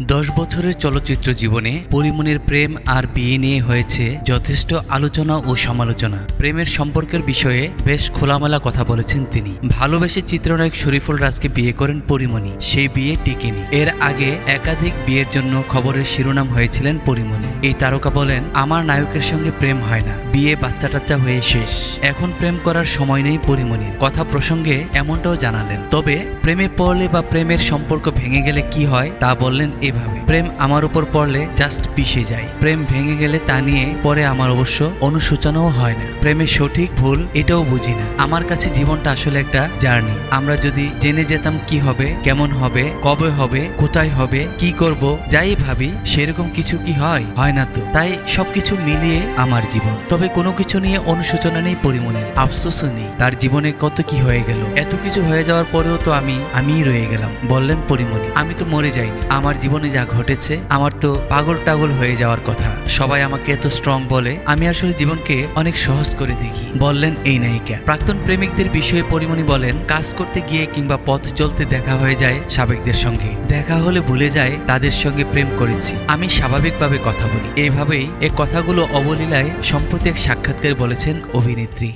10 বছরের চলচ্চিত্র জীবনে পরীমনির প্রেম আর বিয়ে নিয়ে হয়েছে যথেষ্ট আলোচনা ও সমালোচনা। প্রেমের সম্পর্কের বিষয়ে বেশ খোলামেলা কথা বলেছেন তিনি। ভালোবেসে চিত্রনায়ক শরীফুল রাজকে বিয়ে করেন পরীমনি, সেই বিয়ে টিকেনি। এর আগে একাধিক বিয়ের জন্য খবরের শিরোনাম হয়েছিলেন পরীমনি। এই তারকা বলেন, আমার নায়কের সঙ্গে প্রেম হয় না, বিয়ে বাচ্চা টাচ্চা হয়ে শেষ, এখন প্রেম করার সময় নেই পরীমনির। কথা প্রসঙ্গে এমনটাও জানালেন। তবে প্রেমে পড়লে বা প্রেমের সম্পর্ক ভেঙে গেলে কি হয় তা বললেন এভাবে, প্রেম আমার উপর পড়লে জাস্ট পিষে যায়, প্রেম ভেঙে গেলে তা নিয়ে পরে আমার অবশ্য অনুশোচনাও হয় না। প্রেমের সঠিক ভুল এটাও বুঝি না। আমার কাছে জীবনটা আসলে একটা জার্নি। আমরা যদি জেনে যেতাম কি হবে, কেমন হবে, কবে হবে, কোথায় হবে, কি করব, যাই ভাবি সেরকম কিছু কি হয়? হয় না তো। তাই সবকিছু মিলিয়ে আমার জীবন। তবে কোনো কিছু নিয়ে অনুশোচনা নেই পরীমনির, আফসোসও নেই। তার জীবনে কত কি হয়ে গেল, এত কিছু হয়ে যাওয়ার পরেও তো আমিই রয়ে গেলাম, বললেন পরীমনি। আমি তো মরে যাইনি, আমার জীবনে যা ঘটেছে আমার তো পাগল টাগল হয়ে যাওয়ার কথা। সবাই আমাকে এত স্ট্রং বলে, আমি আসলে জীবনকে অনেক সহজ করে দেখি, বললেন এই নায়িকা। প্রাক্তন প্রেমিকদের বিষয়ে পরীমনি বলেন, কাজ করতে গিয়ে কিংবা পথ চলতে দেখা হয়ে যায় সাবেকদের সঙ্গে, দেখা হলে ভুলে যায় তাদের সঙ্গে প্রেম করেছি। আমি স্বাভাবিকভাবে কথা বলি। এইভাবেই এই কথাগুলো অবলীলায় সম্প্রতি এক সাক্ষাৎকারে বলেছেন অভিনেত্রী।